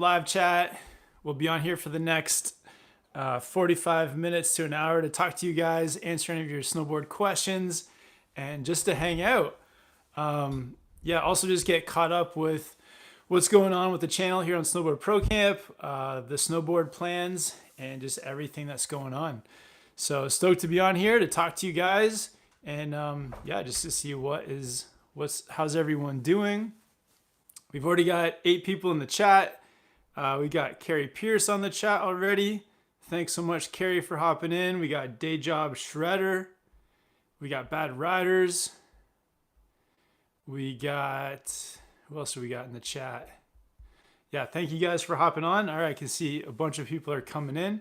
live chat. We'll be on here for the next 45 minutes to an hour to talk to you guys, answer any of your snowboard questions, and just to hang out. Yeah, also just get caught up with what's going on with the channel here on Snowboard Pro Camp, the snowboard plans, and just everything that's going on. So stoked to be on here to talk to you guys, and yeah, just to see how's everyone doing. We've already got 8 people in the chat. We got Carrie Pierce on the chat already. Thanks so much, Carrie, for hopping in. We got Day Job Shredder. We got Bad Riders. We got, who else do we got in the chat? Yeah, thank you guys for hopping on. All right, I can see a bunch of people are coming in.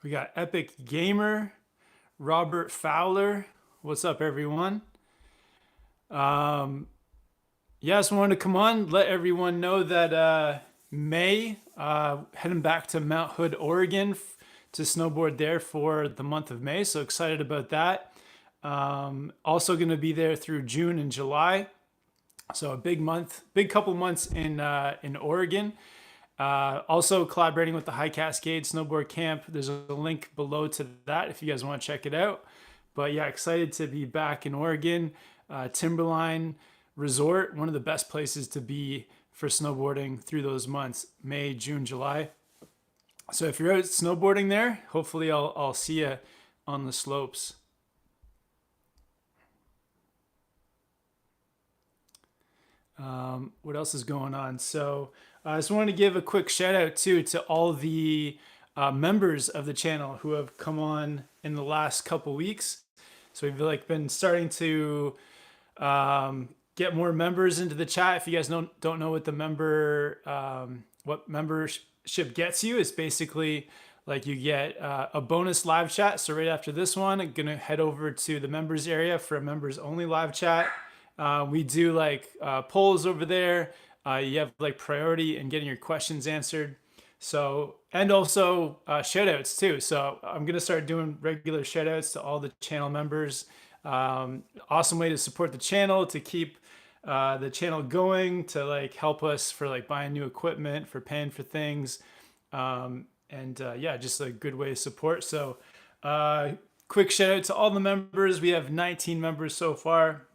We got Epic Gamer, Robert Fowler. What's up, everyone? Yeah, just wanted to come on, let everyone know that May, heading back to Mount Hood, Oregon to snowboard there for the month of May. So excited about that. Also going to be there through June and July. So a big couple months in Oregon. Also collaborating with the High Cascade Snowboard Camp. There's a link below to that if you guys want to check it out. But yeah, excited to be back in Oregon. Timberline Resort, one of the best places to be for snowboarding through those months, May, June, July. So if you're out snowboarding there, hopefully I'll see you on the slopes. What else is going on? So I just wanted to give a quick shout out too to all the members of the channel who have come on in the last couple weeks. So we've been starting to get more members into the chat. If you guys don't know what what membership gets you, it's basically like you get a bonus live chat. So right after this one, I'm gonna head over to the members area for a members only live chat. We do polls over there. You have priority in getting your questions answered. So, and also shout outs too. So I'm going to start doing regular shout outs to all the channel members. Awesome way to support the channel, to keep the channel going, to help us for buying new equipment, for paying for things. Yeah, just a good way to support. So quick shout out to all the members. We have 19 members so far.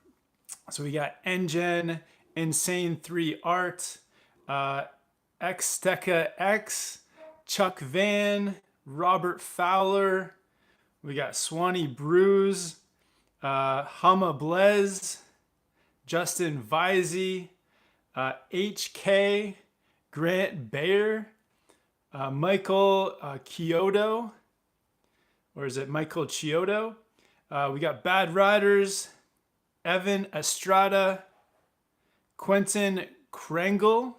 So we got Engen, Insane3 Art, Xteca X, Chuck Van, Robert Fowler. We got Swanee Brews, Hama Blez, Justin Visey, HK, Grant Bayer, Michael Chiodo, or is it Michael Chiodo? We got Bad Riders, Evan Estrada, Quentin Krangle.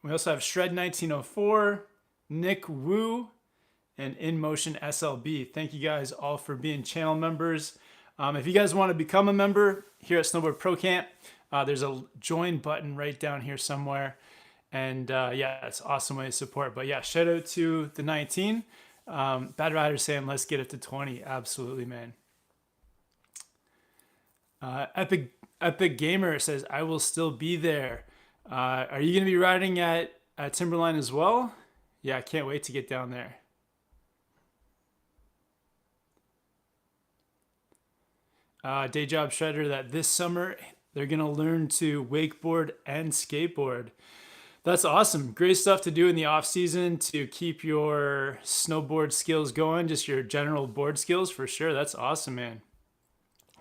We also have Shred1904, Nick Wu, and InMotion SLB. Thank you guys all for being channel members. If you guys want to become a member here at Snowboard Pro Camp, there's a join button right down here somewhere. And yeah, it's an awesome way to support. But yeah, shout out to the 19. Bad Rider saying, let's get it to 20. Absolutely, man. Epic Gamer says, I will still be there. Are you going to be riding at Timberline as well? Yeah, I can't wait to get down there. Day Job Shredder, that this summer they're going to learn to wakeboard and skateboard. That's awesome. Great stuff to do in the off season to keep your snowboard skills going, just your general board skills for sure. That's awesome, man.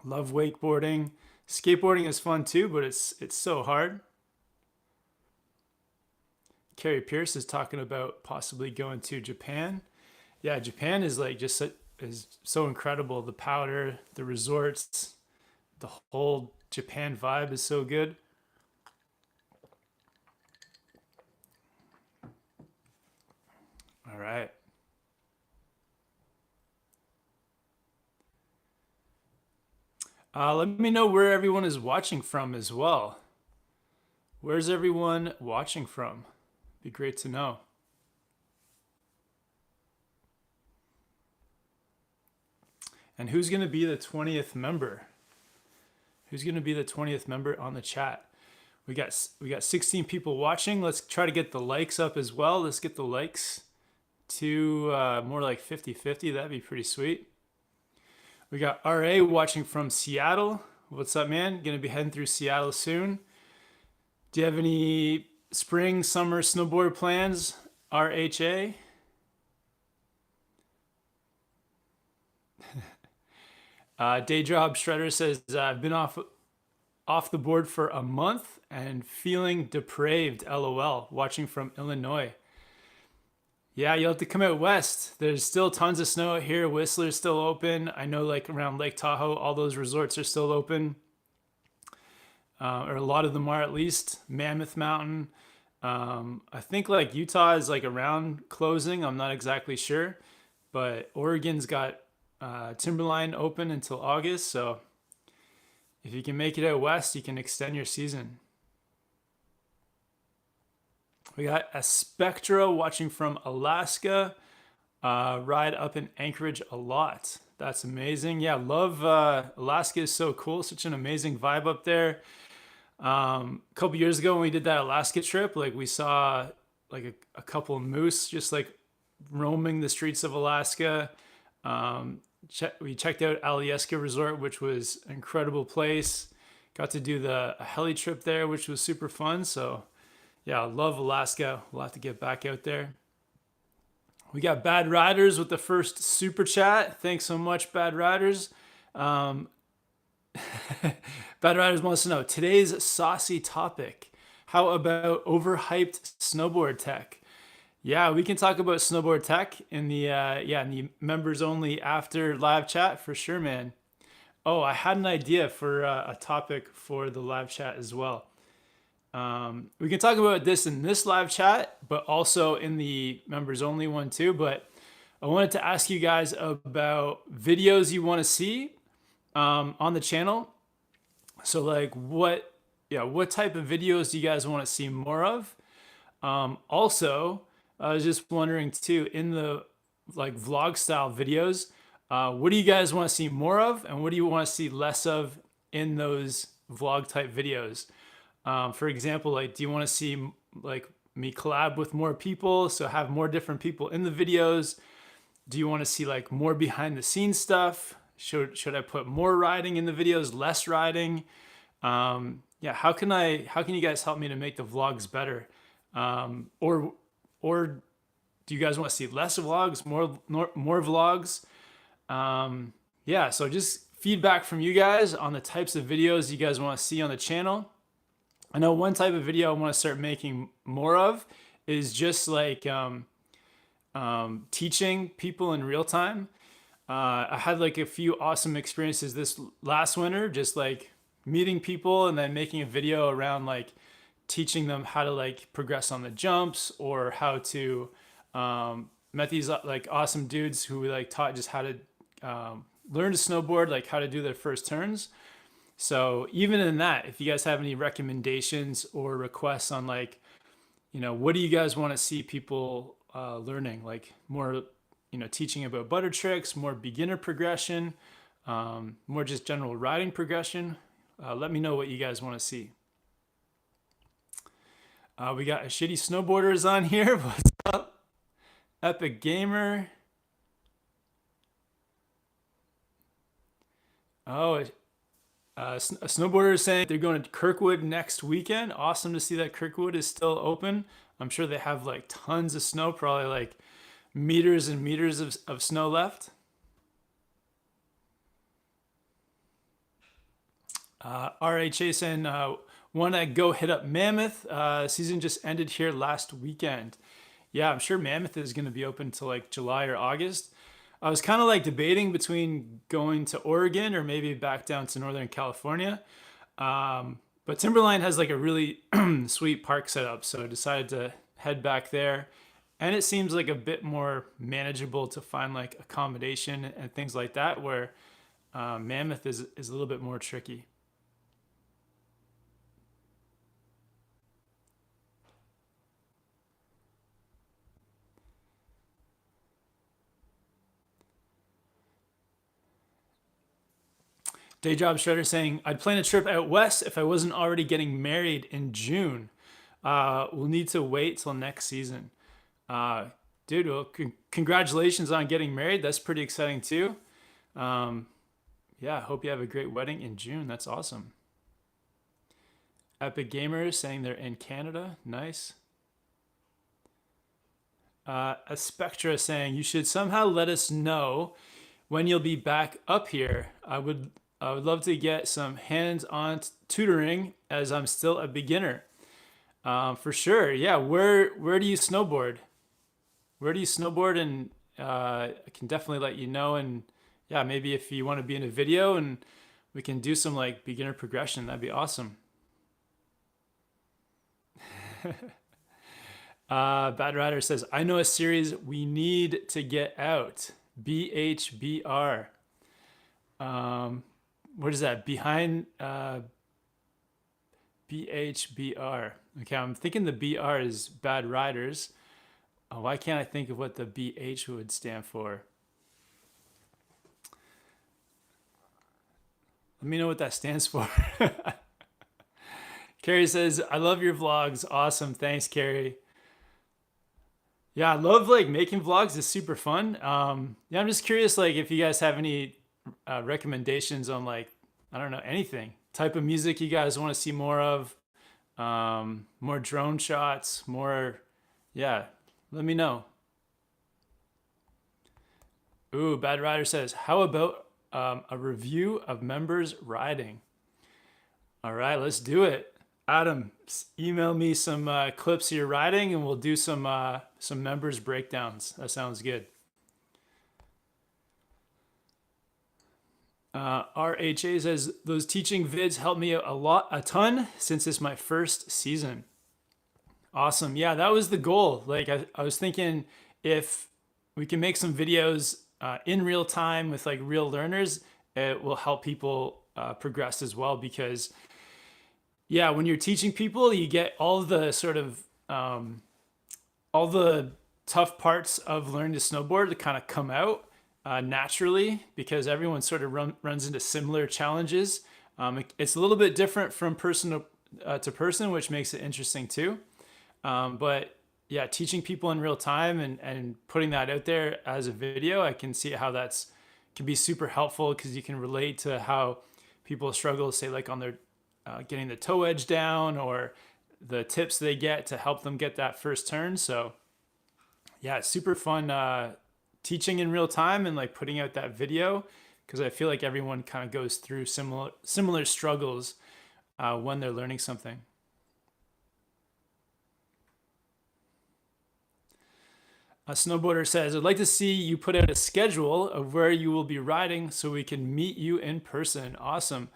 Love wakeboarding. Skateboarding is fun too, but it's so hard. Carrie Pierce is talking about possibly going to Japan. Yeah, Japan is is so incredible. The powder, the resorts, the whole Japan vibe is so good. All right. Let me know where everyone is watching from as well. Where's everyone watching from? Be great to know. And who's going to be the 20th member? Who's going to be the 20th member on the chat? We got 16 people watching. Let's try to get the likes up as well. Let's get the likes to more like 50-50. That'd be pretty sweet. We got RA watching from Seattle. What's up, man? Gonna be heading through Seattle soon. Do you have any spring, summer snowboard plans, RHA? Day Job Shredder says, I've been off the board for a month and feeling depraved, LOL, watching from Illinois. Yeah, you'll have to come out west. There's still tons of snow out here. Whistler's still open. I know like around Lake Tahoe, all those resorts are still open. Or a lot of them are at least. Mammoth Mountain. I think like Utah is like around closing. I'm not exactly sure. But Oregon's got Timberline open until August. So if you can make it out west, you can extend your season. We got a Spectra watching from Alaska. Ride up in Anchorage a lot. That's amazing. Yeah, love Alaska is so cool. Such an amazing vibe up there. A couple years ago when we did that Alaska trip, like we saw like a couple of moose just like roaming the streets of Alaska. We checked out Alyeska Resort, which was an incredible place. Got to do the heli trip there, which was super fun. So yeah, I love Alaska. We'll have to get back out there. We got Bad Riders with the first super chat. Thanks so much, Bad Riders. Bad Riders wants to know today's saucy topic. How about overhyped snowboard tech? Yeah, we can talk about snowboard tech in the in the members only after live chat for sure, man. Oh, I had an idea for a topic for the live chat as well. We can talk about this in this live chat, but also in the members only one too. But I wanted to ask you guys about videos you want to see on the channel. So like what type of videos do you guys want to see more of? Also, I was just wondering too, in the like vlog style videos, what do you guys want to see more of and what do you want to see less of in those vlog type videos? For example, like, do you want to see like me collab with more people? So have more different people in the videos. Do you want to see like more behind the scenes stuff? Should I put more riding in the videos, less riding? Yeah, how can you guys help me to make the vlogs better? Or do you guys want to see less vlogs, more vlogs? Yeah, so just feedback from you guys on the types of videos you guys want to see on the channel. I know one type of video I want to start making more of is just like teaching people in real time. I had like a few awesome experiences this last winter, just like meeting people and then making a video around like teaching them how to like progress on the jumps or how to met these like awesome dudes who like taught just how to learn to snowboard, like how to do their first turns. So even in that, if you guys have any recommendations or requests on like, what do you guys want to see people learning? Like more, teaching about butter tricks, more beginner progression, more just general riding progression. Let me know what you guys want to see. We got a shitty snowboarders on here. What's up? Epic Gamer. Oh, a snowboarder is saying they're going to Kirkwood next weekend. Awesome to see that Kirkwood is still open. I'm sure they have like tons of snow, probably like meters and meters of snow left. RHA saying, want to go hit up Mammoth. Season just ended here last weekend. Yeah, I'm sure Mammoth is going to be open till like July or August. I was kind of like debating between going to Oregon or maybe back down to Northern California. But Timberline has like a really sweet park setup, so I decided to head back there. And it seems like a bit more manageable to find like accommodation and things like that, where Mammoth is a little bit more tricky. Day Job Shredder saying, I'd plan a trip out west if I wasn't already getting married in June. We'll need to wait till next season. Dude, well, congratulations on getting married. That's pretty exciting too. Yeah, hope you have a great wedding in June. That's awesome. Epic Gamers saying they're in Canada. Nice. A Spectra saying, you should somehow let us know when you'll be back up here. I would love to get some hands-on tutoring as I'm still a beginner. For sure. Yeah. Where do you snowboard? Where do you snowboard? And I can definitely let you know. And yeah, maybe if you want to be in a video and we can do some like beginner progression, that'd be awesome. Bad Rider says, I know a series we need to get out. BHBR. What is that? Behind BHBR. Okay, I'm thinking the BR is Bad Riders. Why can't I think of what the BH would stand for? Let me know what that stands for. Carrie says, I love your vlogs. Awesome. Thanks, Carrie. Yeah, I love like making vlogs. It's super fun. Yeah, I'm just curious, like if you guys have any recommendations on like, I don't know, anything. Type of music you guys want to see more of. More drone shots, more, yeah, let me know. Ooh, Bad Rider says, how about a review of members riding? All right, let's do it. Adam, email me some clips of your riding and we'll do some members breakdowns. That sounds good. RHA says, those teaching vids helped me a ton since it's my first season. Awesome. Yeah, that was the goal. Like I was thinking if we can make some videos in real time with like real learners, it will help people progress as well. Because yeah, when you're teaching people, you get all the sort of, all the tough parts of learning to snowboard to kind of come out. Naturally, because everyone sort of runs into similar challenges. It's a little bit different from person to person, which makes it interesting too. But yeah, teaching people in real time and putting that out there as a video, I can see how that's can be super helpful because you can relate to how people struggle, say like on their getting the toe edge down or the tips they get to help them get that first turn. So yeah, it's super fun teaching in real time and like putting out that video because I feel like everyone kind of goes through similar struggles when they're learning something. A snowboarder says, I'd like to see you put out a schedule of where you will be riding so we can meet you in person. Awesome.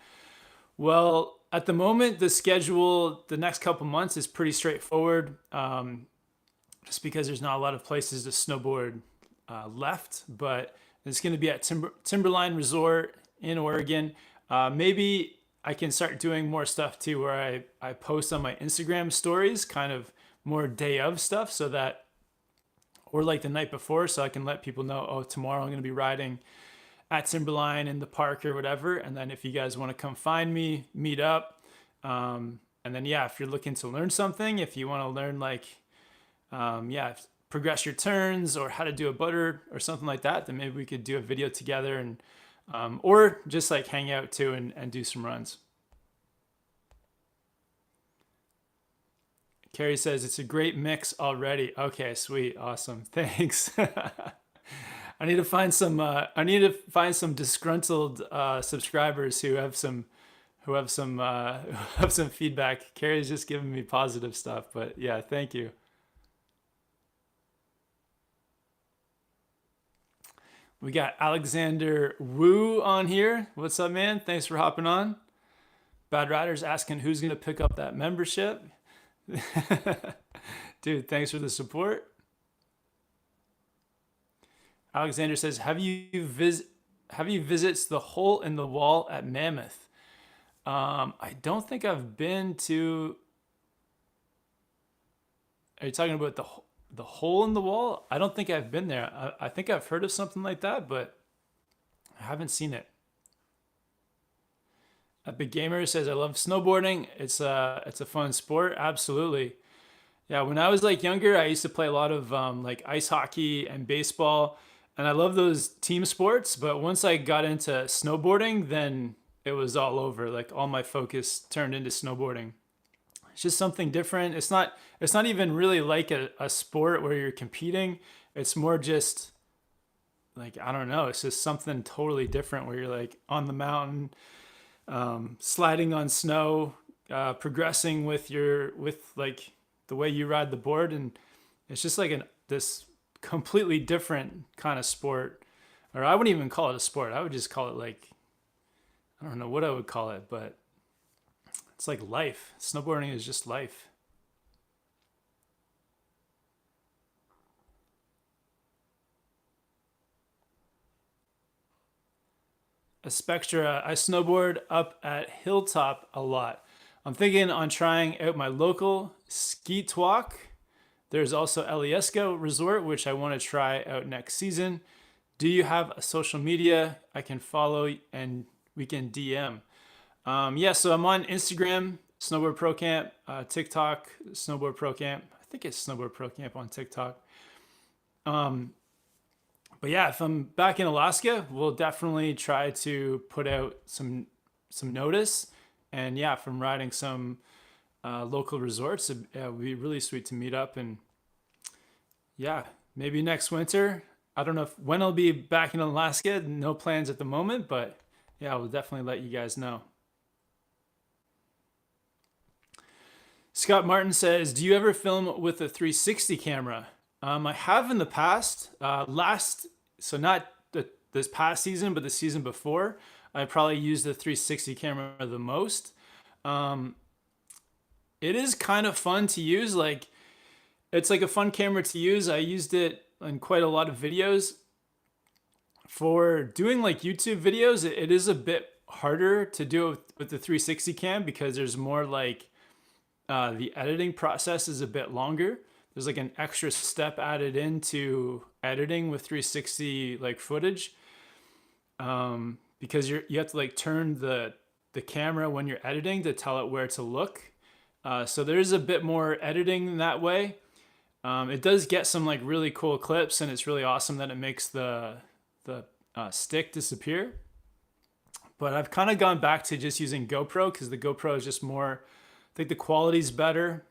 Well, at the moment, the schedule the next couple months is pretty straightforward just because there's not a lot of places to snowboard left, but it's going to be at Timberline Resort in Oregon. Maybe I can start doing more stuff too, where I post on my Instagram stories, kind of more day of stuff so that, or like the night before, so I can let people know, oh, tomorrow I'm going to be riding at Timberline in the park or whatever. And then if you guys want to come find me, meet up. And then, yeah, if you're looking to learn something, if you want to learn like, yeah, progress your turns or how to do a butter or something like that, then maybe we could do a video together and or just like hang out too and do some runs. Carrie says it's a great mix already. Okay, sweet, awesome, thanks. I need to find some disgruntled subscribers who have some feedback. Carrie's just giving me positive stuff, but yeah, thank you. We got Alexander Wu on here. What's up, man? Thanks for hopping on. Bad Rider's asking who's going to pick up that membership. Dude, thanks for the support. Alexander says, have you visits the hole in the wall at Mammoth? I don't think I've been to. Are you talking about the hole in the wall? I don't think I've been there. I think I've heard of something like that, but I haven't seen it. Epic Gamer says, I love snowboarding. It's a fun sport. Absolutely. Yeah, when I was like younger, I used to play a lot of like ice hockey and baseball, and I love those team sports. But once I got into snowboarding, then it was all over. Like all my focus turned into snowboarding. It's just something different. It's not even really like a sport where you're competing. It's more just like I don't know. It's just something totally different where you're like on the mountain, sliding on snow, progressing with like the way you ride the board, and it's just like this completely different kind of sport. Or I wouldn't even call it a sport. I would just call it like I don't know what I would call it, but it's like life. Snowboarding is just life. A Spectra, I snowboard up at Hilltop a lot. I'm thinking on trying out my local Skeet Walk. There's also Eliesco Resort, which I want to try out next season. Do you have a social media I can follow and we can DM? Yeah, so I'm on Instagram, Snowboard Pro Camp, TikTok, Snowboard Pro Camp. I think it's Snowboard Pro Camp on TikTok. Um, but yeah, if I'm back in Alaska, we'll definitely try to put out some notice. And yeah, from riding some local resorts, it would be really sweet to meet up. And yeah, maybe next winter. I don't know when I'll be back in Alaska. No plans at the moment, but yeah, we'll definitely let you guys know. Scott Martin says, "Do you ever film with a 360 camera?" I have in the past. So not this past season, but the season before, I probably used the 360 camera the most. Um, it is kind of fun to use. Like it's like a fun camera to use. I used it in quite a lot of videos. For doing like YouTube videos, it is a bit harder to do it with the 360 cam because there's more like the editing process is a bit longer. There's like an extra step added into editing with 360 like footage, because you have to like turn the camera when you're editing to tell it where to look. So there's a bit more editing in that way. It does get some like really cool clips, and it's really awesome that it makes the stick disappear. But I've kind of gone back to just using GoPro because the GoPro is just more. I think the quality's better.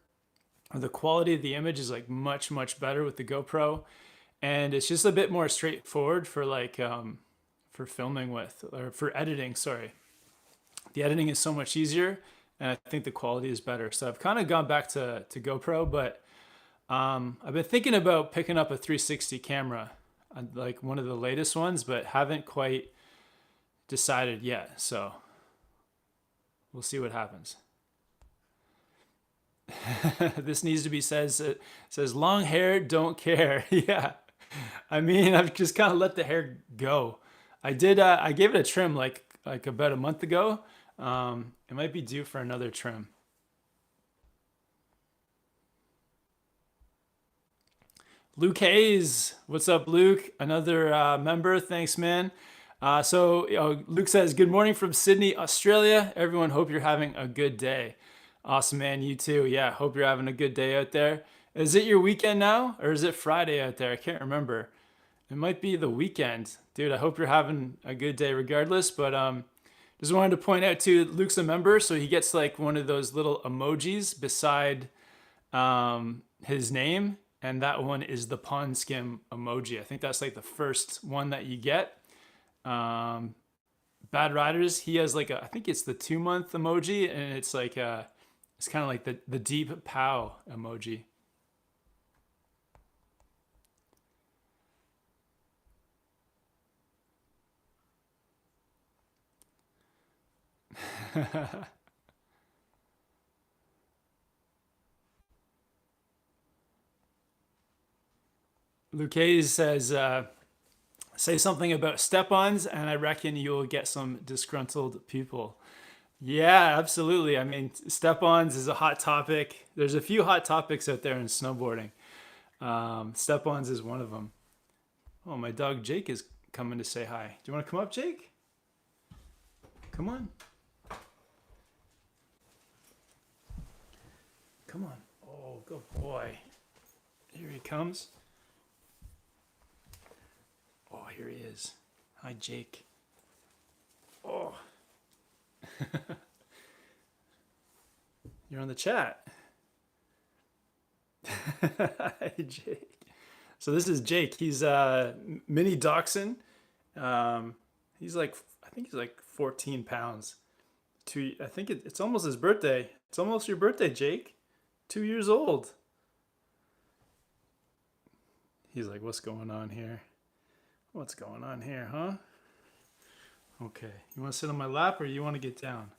Or the quality of the image is like much better with the GoPro, and it's just a bit more straightforward for like for filming with or for editing. Sorry, the editing is so much easier, and I think the quality is better. So I've kind of gone back to GoPro, but I've been thinking about picking up a 360 camera, like one of the latest ones, but haven't quite decided yet. So we'll see what happens. This needs to be says long hair don't care. Yeah, I mean I've just kind of let the hair go. I gave it a trim like about a month ago. It might be due for another trim. Luke Hayes, what's up, Luke? Another member. Thanks, man. Luke says, "Good morning from Sydney, Australia. Everyone, hope you're having a good day." Awesome, man. You too. Yeah, hope you're having a good day out there. Is it your weekend now, or is it Friday out there? I can't remember. It might be the weekend, dude. I hope you're having a good day, regardless. But just wanted to point out too, Luke's a member, so he gets like one of those little emojis beside his name, and that one is the pond skim emoji. I think that's like the first one that you get. Um, Bad Riders, he has like I think it's the 2 month emoji, and it's like it's kind of like the deep pow emoji. Luke Hayes says, say something about step-ons, and I reckon you'll get some disgruntled people. Yeah, absolutely. I mean, step-ons is a hot topic. There's a few hot topics out there in snowboarding. Step-ons is one of them. Oh, my dog Jake is coming to say hi. Do you want to come up, Jake? Come on. Come on. Oh, good boy. Here he comes. Oh, here he is. Hi, Jake. Oh. You're on the chat. Hi, Jake. So this is Jake. He's mini dachshund. He's like, I think he's like 14 pounds. I think it's almost his birthday. It's almost your birthday, Jake. 2 years old. He's like, what's going on here? What's going on here, huh? Okay. You want to sit on my lap or you want to get down?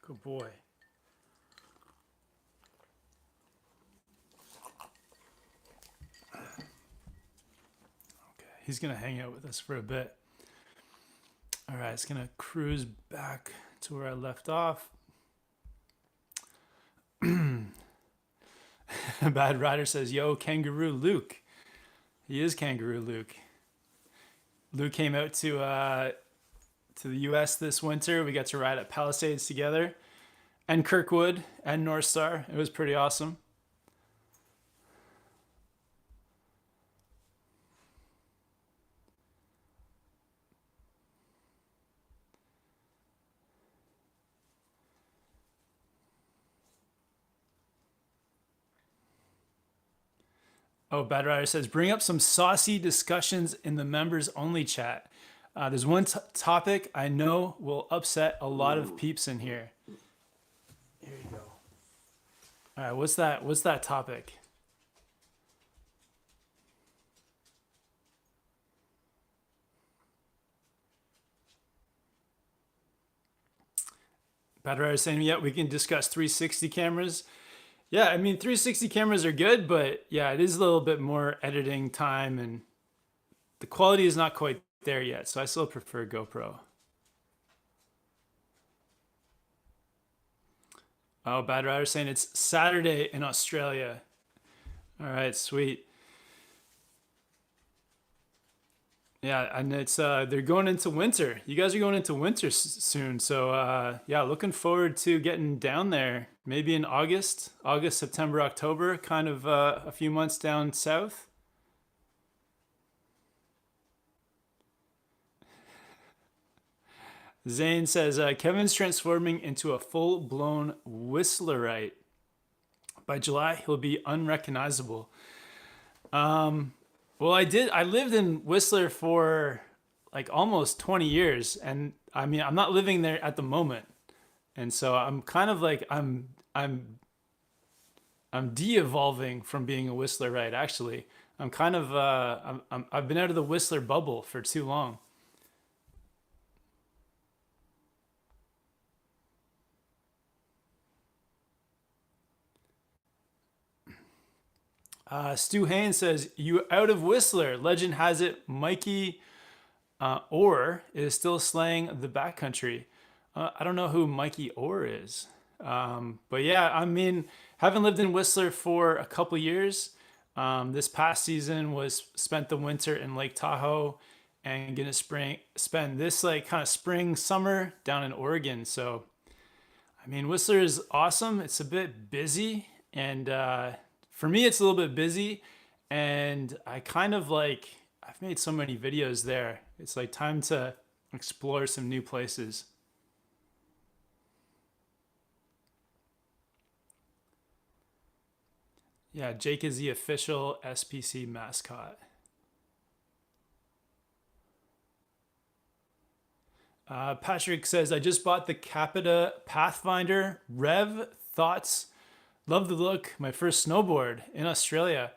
Good boy. Okay. He's going to hang out with us for a bit. All right. It's going to cruise back to where I left off. Bad Rider says, yo, Kangaroo Luke. He is Kangaroo Luke. Luke came out to the US this winter. We got to ride at Palisades together, and Kirkwood and North Star. It was pretty awesome. Oh, Bad Rider says, bring up some saucy discussions in the members only chat. There's one topic I know will upset a lot of peeps in here. Here you go. All right, what's that topic? Bad Rider saying, yeah, we can discuss 360 cameras. Yeah, I mean, 360 cameras are good, but yeah, it is a little bit more editing time and the quality is not quite there yet. So I still prefer GoPro. Oh, Bad Rider saying it's Saturday in Australia. All right, sweet. Yeah, and it's they're going into winter. You guys are going into winter soon, so yeah, looking forward to getting down there. Maybe in August, September, October, kind of a few months down south. Zane says Kevin's transforming into a full-blown Whistlerite. By July, he'll be unrecognizable. Well, I lived in Whistler for like almost 20 years, and I mean, I'm not living there at the moment, and so I'm kind of like I'm de-evolving from being a Whistlerite. Actually, I'm kind of I've been out of the Whistler bubble for too long. Stu Haynes says, you out of Whistler. Legend has it Mikey Orr is still slaying the backcountry. I don't know who Mikey Orr is. But yeah, I mean, haven't lived in Whistler for a couple years. This past season was spent the winter in Lake Tahoe and gonna spend this like kind of spring, summer down in Oregon. So, I mean, Whistler is awesome. It's a bit busy and for me, it's a little bit busy, and I kind of like, I've made so many videos there. It's like time to explore some new places. Yeah, Jake is the official SPC mascot. Patrick says, I just bought the Capita Pathfinder. Rev, thoughts? Love the look. My first snowboard in Australia.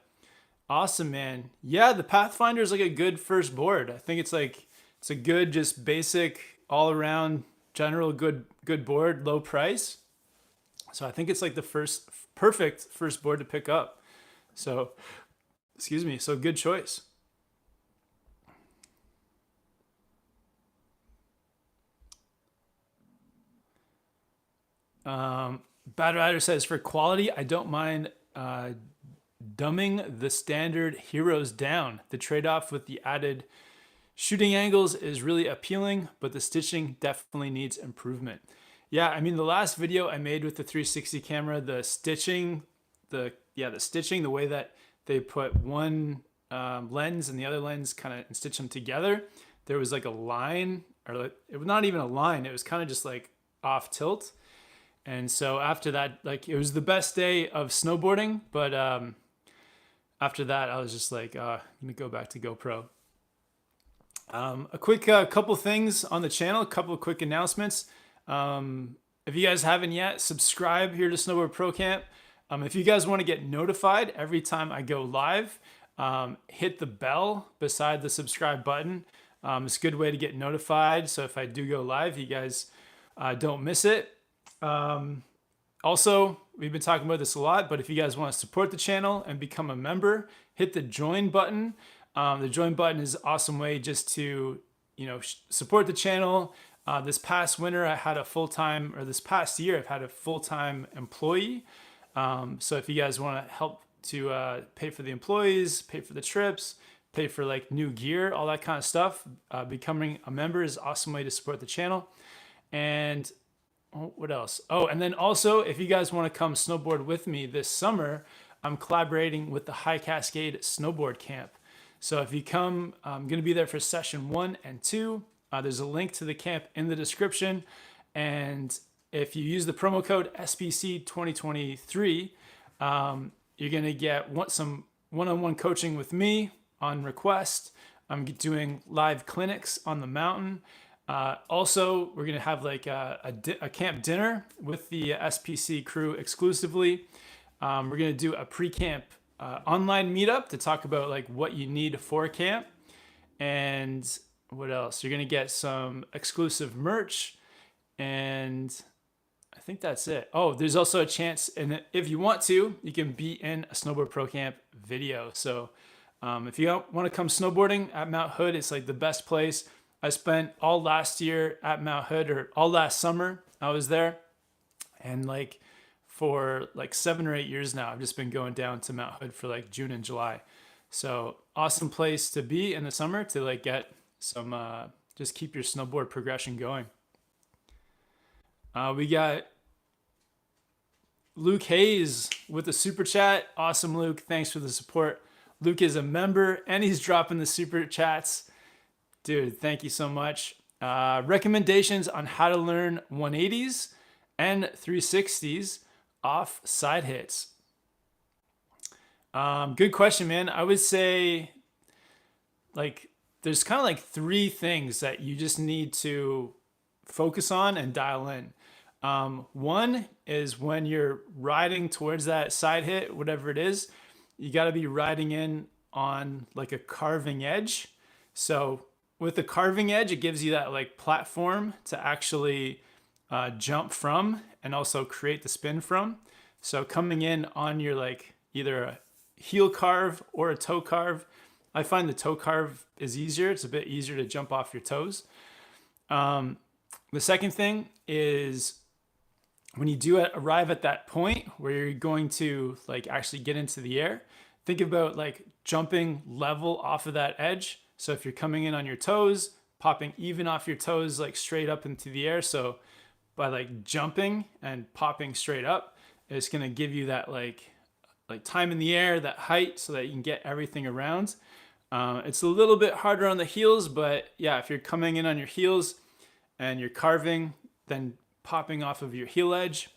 Awesome, man. Yeah, the Pathfinder is like a good first board. I think it's a good, just basic, all around, general good board, low price. So I think it's like the perfect first board to pick up. So, excuse me. So good choice. Bad Rider says, for quality, I don't mind dumbing the standard heroes down. The trade-off with the added shooting angles is really appealing, but the stitching definitely needs improvement. Yeah, I mean, the last video I made with the 360 camera, the stitching, the stitching, the way that they put one lens and the other lens kind of stitch them together, there was like a line, or like, it was not even a line. It was kind of just like off tilt. And so after that, like, it was the best day of snowboarding, but after that, I was just like, I'm gonna go back to GoPro. A quick couple things on the channel, a couple of quick announcements. If you guys haven't yet, subscribe here to Snowboard Pro Camp. If you guys want to get notified every time I go live, hit the bell beside the subscribe button. It's a good way to get notified. So if I do go live, you guys don't miss it. Also, we've been talking about this a lot, but if you guys want to support the channel and become a member, hit the join button. The join button is an awesome way just to, support the channel. This past winter, I had a full-time, or this past year, I've had a full-time employee. So if you guys want to help to pay for the employees, pay for the trips, pay for like new gear, all that kind of stuff, becoming a member is an awesome way to support the channel. And what else? Oh, and then also, if you guys want to come snowboard with me this summer, I'm collaborating with the High Cascade Snowboard Camp. So if you come, I'm going to be there for session 1 and 2. There's a link to the camp in the description. And if you use the promo code SBC 2023, you're going to get some one-on-one coaching with me on request. I'm doing live clinics on the mountain. Also, we're going to have like a camp dinner with the SPC crew exclusively. We're going to do a pre-camp online meetup to talk about like what you need for camp. And what else? You're going to get some exclusive merch. And I think that's it. Oh, there's also a chance, and if you want to, you can be in a Snowboard Pro Camp video. So if you want to come snowboarding at Mount Hood, it's like the best place. I spent all last year at Mount Hood, or all last summer I was there. And like for like 7 or 8 years now, I've just been going down to Mount Hood for like June and July. So awesome place to be in the summer to like get some, just keep your snowboard progression going. We got Luke Hayes with the super chat. Awesome, Luke. Thanks for the support. Luke is a member and he's dropping the super chats. Dude, thank you so much. Recommendations on how to learn 180s and 360s off side hits. Good question, man. I would say like there's kind of like 3 things that you just need to focus on and dial in. One is when you're riding towards that side hit, whatever it is, you got to be riding in on like a carving edge. So with the carving edge, it gives you that like platform to actually jump from and also create the spin from. So coming in on your like either a heel carve or a toe carve, I find the toe carve is easier. It's a bit easier to jump off your toes. The second thing is when you do arrive at that point where you're going to like actually get into the air, think about like jumping level off of that edge. So if you're coming in on your toes, popping even off your toes, like straight up into the air. So by like jumping and popping straight up, it's going to give you that like time in the air, that height, so that you can get everything around. It's a little bit harder on the heels, but yeah, if you're coming in on your heels and you're carving, then popping off of your heel edge.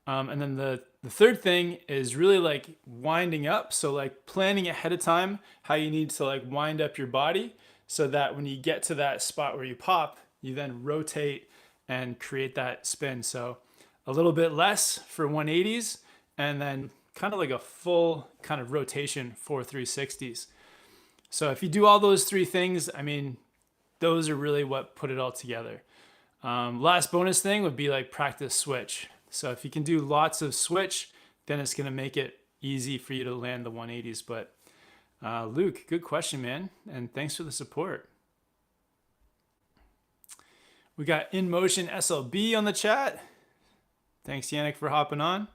And then the third thing is really like winding up. So like planning ahead of time how you need to like wind up your body so that when you get to that spot where you pop, you then rotate and create that spin. So a little bit less for 180s and then kind of like a full kind of rotation for 360s. So if you do all those 3 things, I mean, those are really what put it all together. Last bonus thing would be like practice switch. So if you can do lots of switch, then it's going to make it easy for you to land the 180s. But Luke, good question, man. And thanks for the support. We got In Motion SLB on the chat. Thanks, Yannick, for hopping on.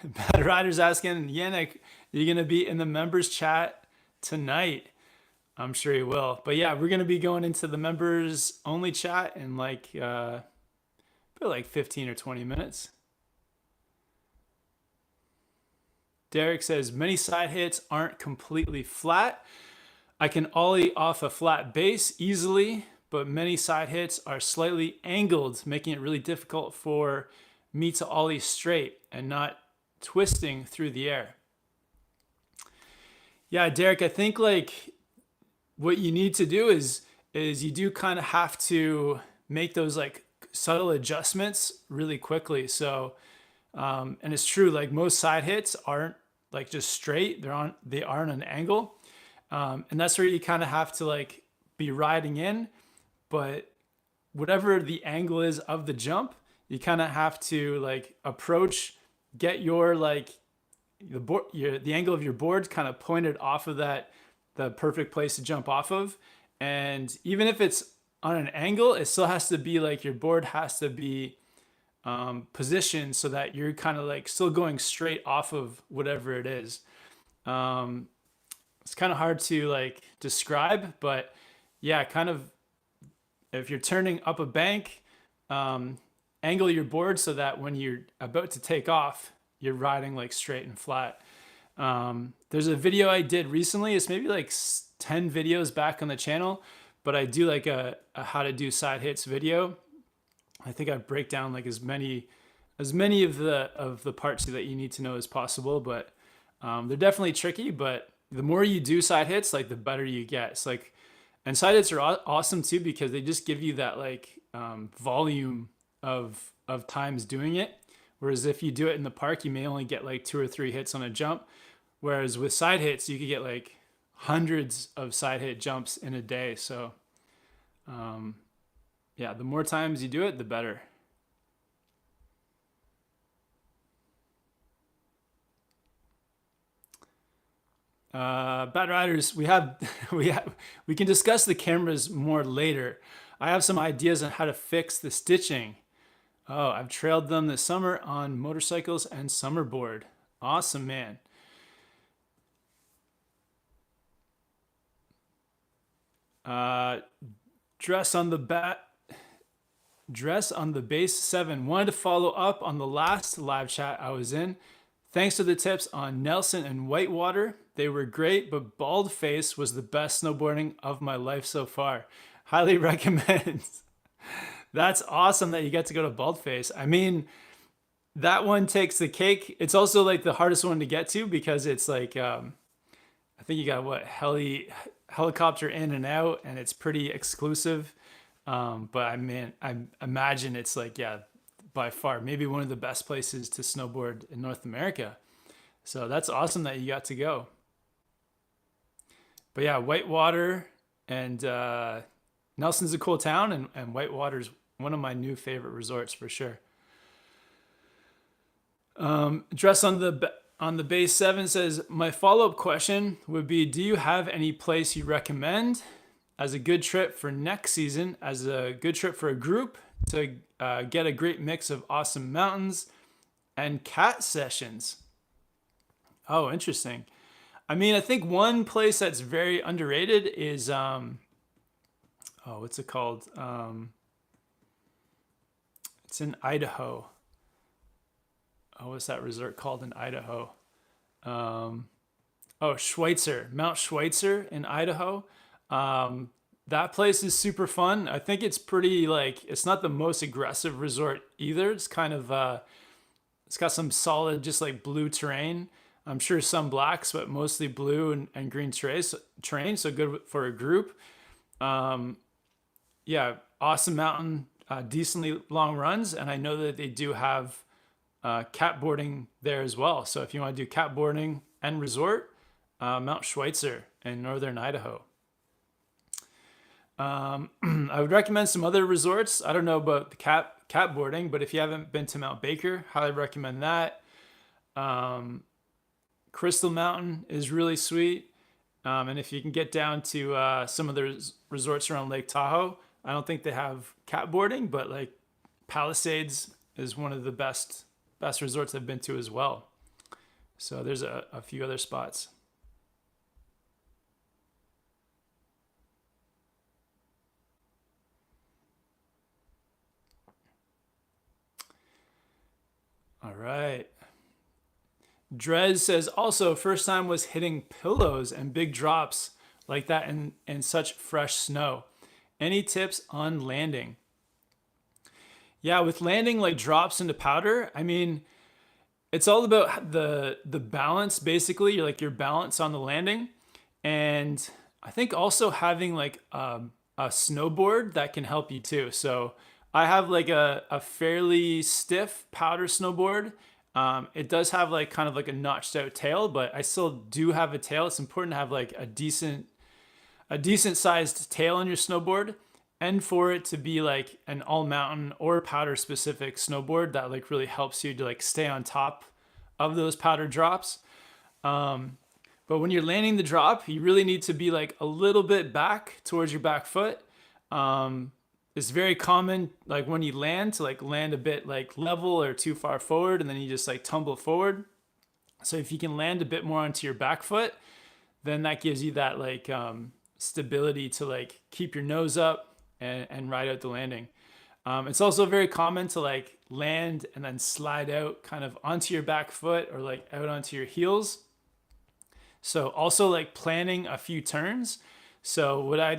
Bad Rider's asking, Yannick, you're going to be in the members chat tonight. I'm sure he will. But yeah, we're gonna be going into the members only chat in for like 15 or 20 minutes. Derek says many side hits aren't completely flat. I can ollie off a flat base easily, but many side hits are slightly angled, making it really difficult for me to ollie straight and not twisting through the air. Yeah, Derek, I think like what you need to do is you do kind of have to make those like subtle adjustments really quickly. So and it's true, like most side hits aren't like just straight, they are on an angle. And that's where you kind of have to like be riding in, but whatever the angle is of the jump, you kind of have to like approach, get your like the angle of your board kind of pointed off of the perfect place to jump off of. And even if it's on an angle, it still has to be like your board has to be positioned so that you're kind of like still going straight off of whatever it is. It's kind of hard to like describe, but yeah, kind of if you're turning up a bank, angle your board so that when you're about to take off, you're riding like straight and flat. There's a video I did recently. It's maybe like 10 videos back on the channel, but I do like a how to do side hits video. I think I break down like as many of the parts that you need to know as possible, but they're definitely tricky. But the more you do side hits, like the better you get. It's like, and side hits are awesome too because they just give you that like volume of times doing it. Whereas if you do it in the park, you may only get like 2 or 3 hits on a jump. Whereas with side hits, you could get like hundreds of side hit jumps in a day. So yeah, the more times you do it, the better. Bad Riders, we can discuss the cameras more later. I have some ideas on how to fix the stitching. Oh, I've trailed them this summer on motorcycles and summerboard. Awesome, man. Dress on the base 7. Wanted to follow up on the last live chat I was in. Thanks to the tips on Nelson and Whitewater. They were great, but bald face was the best snowboarding of my life so far. Highly recommend. That's awesome that you get to go to Baldface. I mean, that one takes the cake. It's also like the hardest one to get to because it's like I think you got what helicopter in and out, and it's pretty exclusive. But I mean, I imagine it's like by far maybe one of the best places to snowboard in North America. So that's awesome that you got to go. But yeah, Whitewater and Nelson's a cool town, and Whitewater's one of my new favorite resorts for sure. Dress on the base 7 says, my follow-up question would be, do you have any place you recommend as a good trip for next season, as a good trip for a group to get a great mix of awesome mountains and cat sessions? Oh, interesting. I mean, I think one place that's very underrated is what's it called? It's in Idaho. Oh, what's that resort called in Idaho? Schweitzer, Mount Schweitzer in Idaho. That place is super fun. I think it's pretty like, it's not the most aggressive resort either. It's kind of, it's got some solid, just like blue terrain. I'm sure some blacks, but mostly blue and green terrain. So good for a group. Yeah, awesome mountain, decently long runs. And I know that they do have catboarding there as well. So if you want to do catboarding and resort, Mount Schweitzer in northern Idaho. I would recommend some other resorts. I don't know about the catboarding, but if you haven't been to Mount Baker, highly recommend that. Crystal Mountain is really sweet. And if you can get down to some of the resorts around Lake Tahoe, I don't think they have catboarding, but like Palisades is one of the best resorts I've been to as well. So there's a few other spots. right. Drez says also first time was hitting pillows and big drops like that in such fresh snow. Any tips on landing? Yeah, with landing like drops into powder, I mean, it's all about the balance basically, your balance on the landing. And I think also having like a snowboard that can help you too. So I have like a fairly stiff powder snowboard. It does have like kind of like a notched out tail, but I still do have a tail. It's important to have like a decent sized tail on your snowboard, and for it to be like an all mountain or powder specific snowboard that like really helps you to like stay on top of those powder drops. But when you're landing the drop, you really need to be like a little bit back towards your back foot. It's very common, like when you land, to like land a bit like level or too far forward, and then you just like tumble forward. So if you can land a bit more onto your back foot, then that gives you that like stability to like keep your nose up and ride out the landing. It's also very common to like land and then slide out kind of onto your back foot or like out onto your heels. So also like planning a few turns. So what I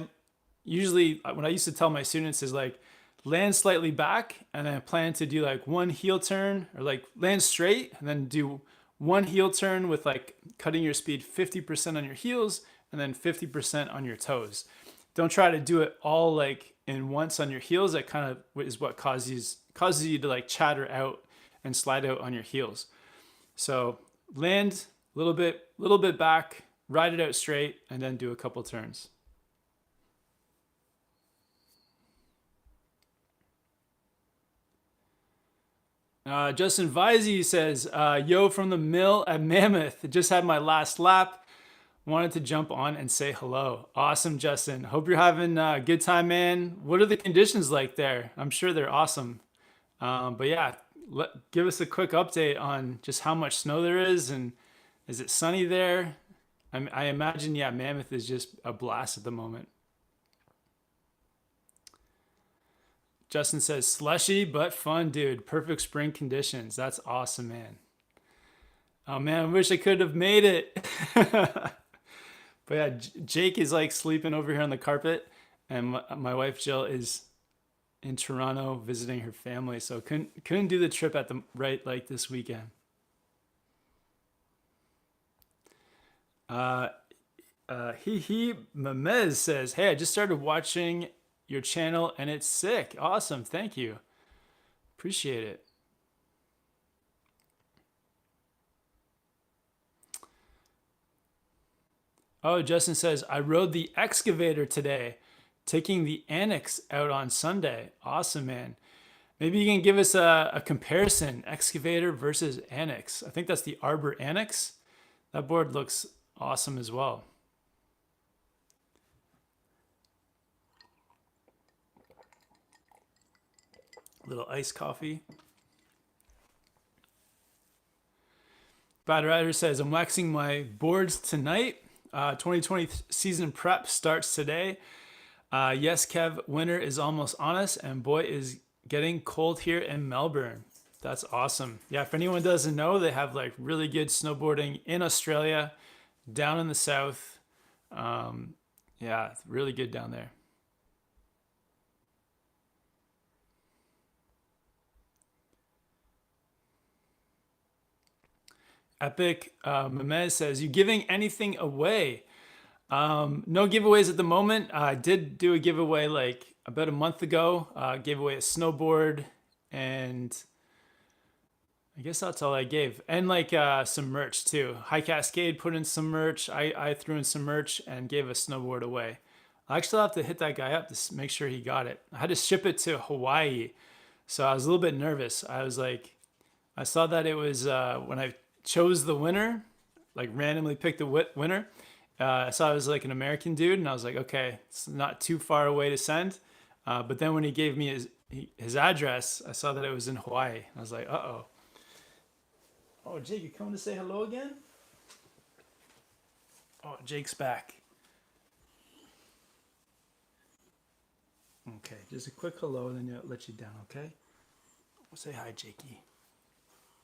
used to tell my students is like land slightly back and then plan to do like one heel turn, or like land straight and then do one heel turn with like cutting your speed 50% on your heels and then 50% on your toes. Don't try to do it all like in once on your heels. That kind of is what causes you to like chatter out and slide out on your heels. So land a little bit back, ride it out straight, and then do a couple turns. Justin Visey says, yo from the mill at Mammoth. Just had my last lap. Wanted to jump on and say hello. Awesome, Justin. Hope you're having a good time, man. What are the conditions like there? I'm sure they're awesome. But yeah, give us a quick update on just how much snow there is, and is it sunny there? I imagine, yeah, Mammoth is just a blast at the moment. Justin says, slushy but fun, dude. Perfect spring conditions. That's awesome, man. Oh man, I wish I could have made it. But yeah, Jake is like sleeping over here on the carpet, and my wife Jill is in Toronto visiting her family, so couldn't do the trip at the right like this weekend. He Memez says, "Hey, I just started watching your channel and it's sick. Awesome, thank you, appreciate it." Oh, Justin says, I rode the excavator today, taking the Annex out on Sunday. Awesome, man. Maybe you can give us a comparison, excavator versus Annex. I think that's the Arbor Annex. That board looks awesome as well. A little iced coffee. Bad Rider says, I'm waxing my boards tonight. 2020 season prep starts today. Yes, Kev, winter is almost on us, and boy, is getting cold here in Melbourne. That's awesome. Yeah, if anyone doesn't know, they have like really good snowboarding in Australia, down in the south. Yeah, really good down there. Epic Memez says, you giving anything away? No giveaways at the moment. I did do a giveaway like about a month ago. Gave away a snowboard, and I guess that's all I gave. And like some merch too. High Cascade put in some merch. I threw in some merch and gave a snowboard away. I actually have to hit that guy up to make sure he got it. I had to ship it to Hawaii, so I was a little bit nervous. I was like, I saw that it was when I chose the winner, like randomly picked the winner. I saw it was like an American dude, and I was like, okay, it's not too far away to send. But then when he gave me his address, I saw that it was in Hawaii. I was like, uh-oh. Oh, Jake, you coming to say hello again? Oh, Jake's back. Okay, just a quick hello, and then I'll let you down, okay? Say hi, Jakey.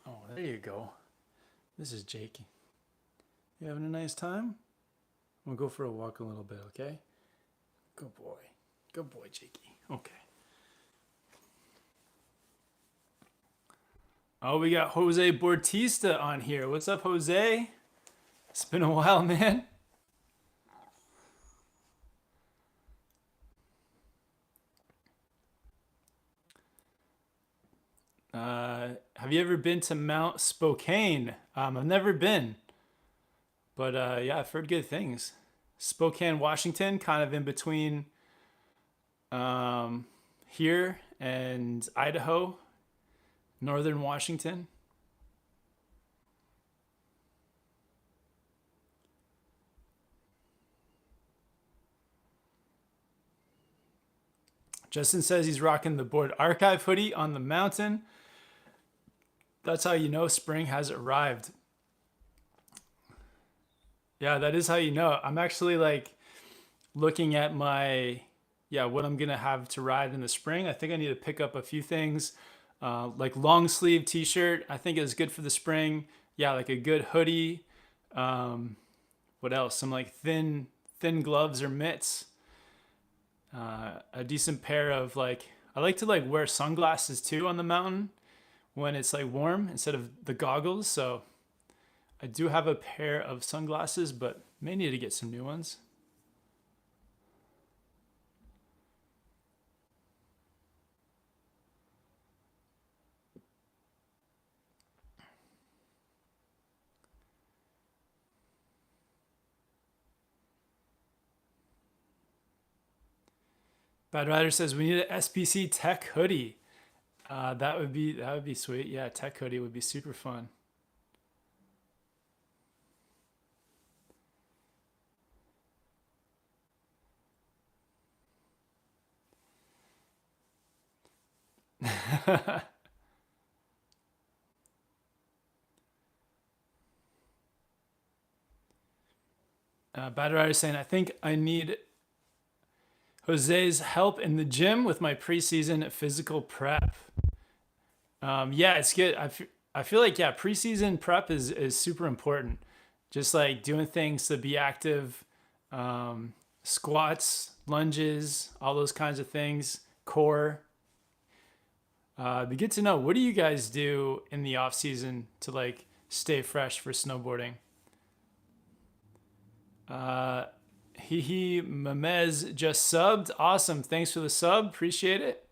Oh, there you go. This is Jakey. You having a nice time? We'll go for a walk a little bit, okay? Good boy. Good boy, Jakey. Okay. Oh, we got Jose Bautista on here. What's up, Jose? It's been a while, man. Have you ever been to Mount Spokane? I've never been, but yeah, I've heard good things. Spokane, Washington, kind of in between here and Idaho, northern Washington. Justin says he's rocking the Board Archive hoodie on the mountain. That's how you know spring has arrived. Yeah, that is how you know. I'm actually like looking at my, yeah, what I'm gonna have to ride in the spring. I think I need to pick up a few things, like long sleeve t-shirt. I think is good for the spring. Yeah, like a good hoodie. What else? Some like thin gloves or mitts. A decent pair of like, I like to like wear sunglasses too on the mountain when it's like warm instead of the goggles. So I do have a pair of sunglasses, but may need to get some new ones. Bad Rider says we need an SPC tech hoodie. That would be sweet. Yeah, tech hoodie would be super fun. Bad Rider saying I think I need Jose's help in the gym with my preseason physical prep. Yeah, it's good. I feel like yeah, preseason prep is super important. Just like doing things to be active, squats, lunges, all those kinds of things, core. It'd be good to know. What do you guys do in the off season to like stay fresh for snowboarding? Uh, Hihi Memez just subbed. Awesome. Thanks for the sub. Appreciate it.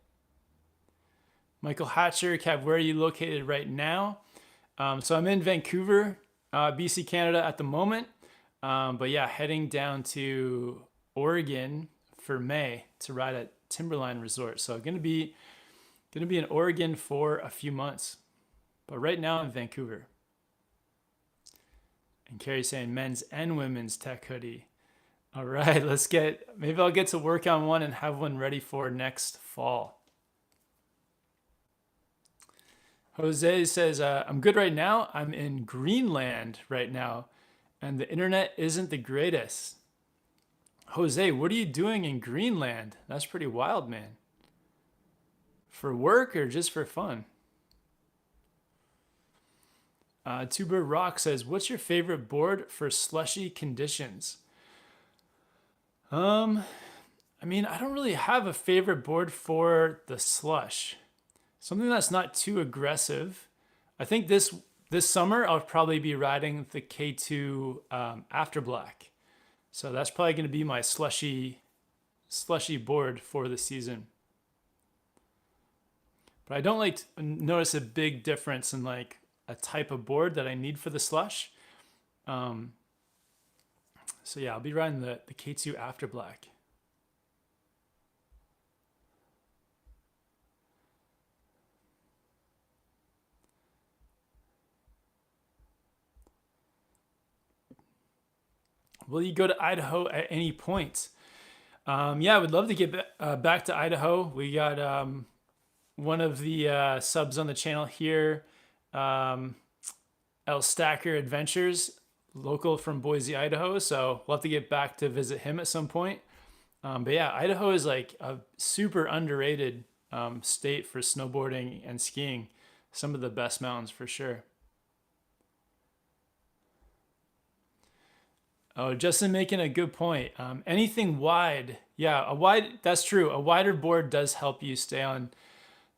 Michael Hatcher, Kev, where are you located right now? So I'm in Vancouver, BC, Canada at the moment. But yeah, heading down to Oregon for May to ride at Timberline Resort. So gonna be in Oregon for a few months. But right now in Vancouver. And Carrie's saying men's and women's tech hoodie. All right, maybe I'll get to work on one and have one ready for next fall. Jose says, I'm good right now. I'm in Greenland right now, and the internet isn't the greatest. Jose, what are you doing in Greenland? That's pretty wild, man. For work or just for fun? Tuber Rock says, what's your favorite board for slushy conditions? I mean, I don't really have a favorite board for the slush. Something that's not too aggressive. I think this summer I'll probably be riding the K2 After Black. So that's probably going to be my slushy board for the season. But I don't like to notice a big difference in like a type of board that I need for the slush. So yeah, I'll be riding the K2 After Black. Will you go to Idaho at any point? Yeah, I would love to get back to Idaho. We got one of the subs on the channel here, El Stacker Adventures, local from Boise, Idaho. So we'll have to get back to visit him at some point. But yeah, Idaho is like a super underrated state for snowboarding and skiing. some of the best mountains for sure. Oh, Justin making a good point. Anything wide, yeah, that's true. A wider board does help you stay on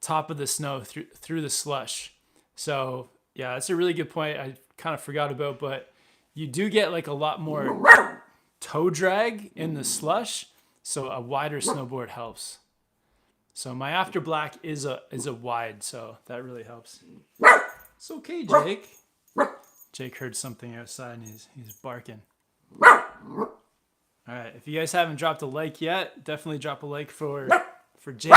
top of the snow through the slush. So yeah, that's a really good point. I kind of forgot about, but you do get like a lot more toe drag in the slush. So a wider snowboard helps. So my After Black is a wide, so that really helps. It's okay, Jake. Jake heard something outside and he's barking. All right, if you guys haven't dropped a like yet, definitely drop a like for Jake.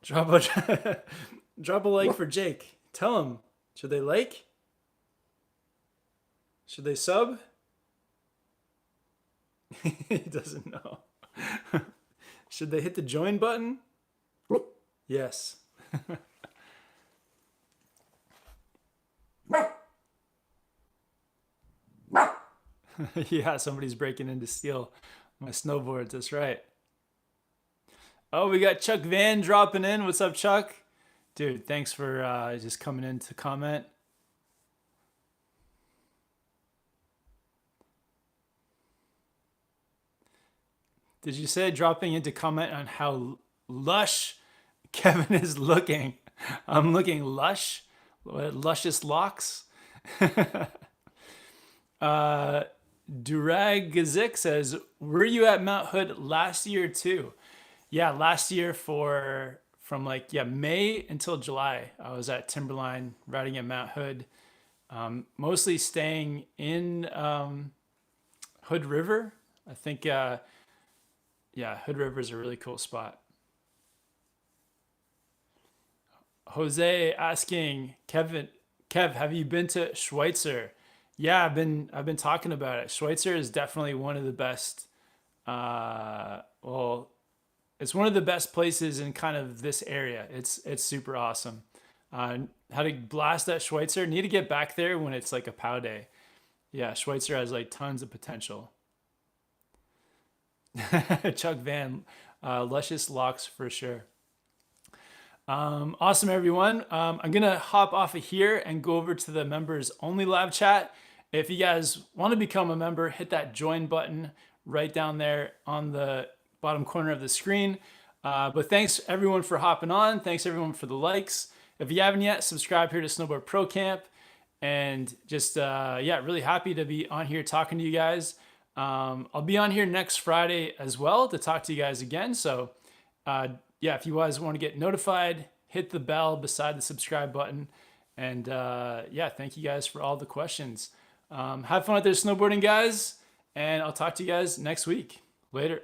Drop a like for Jake. Tell him, should they like? Should they sub? He doesn't know. Should they hit the join button? Yes. Yeah, somebody's breaking in to steal my snowboards. That's right. Oh, we got Chuck Van dropping in. What's up, Chuck? Dude, thanks for just coming in to comment. Did you say dropping in to comment on how lush Kevin is looking? I'm looking lush. Luscious locks. Duragizik says, were you at Mount Hood last year too? Yeah, last year from May until July, I was at Timberline riding at Mount Hood, mostly staying in Hood River. I think, Hood River is a really cool spot. Jose asking, Kev, have you been to Schweitzer? Yeah, I've been talking about it. Schweitzer is definitely one of the best. It's one of the best places in kind of this area. It's super awesome. Had a blast at Schweitzer. Need to get back there when it's like a POW day. Yeah, Schweitzer has like tons of potential. Chuck Van, luscious locks for sure. Awesome, everyone. I'm gonna hop off of here and go over to the members only live chat. If you guys want to become a member, hit that join button right down there on the bottom corner of the screen. But thanks everyone for hopping on. Thanks everyone for the likes. If you haven't yet, subscribe here to Snowboard Pro Camp. And just, really happy to be on here talking to you guys. I'll be on here next Friday as well to talk to you guys again. So if you guys want to get notified, hit the bell beside the subscribe button. And thank you guys for all the questions. Have fun out there snowboarding, guys. And I'll talk to you guys next week. Later.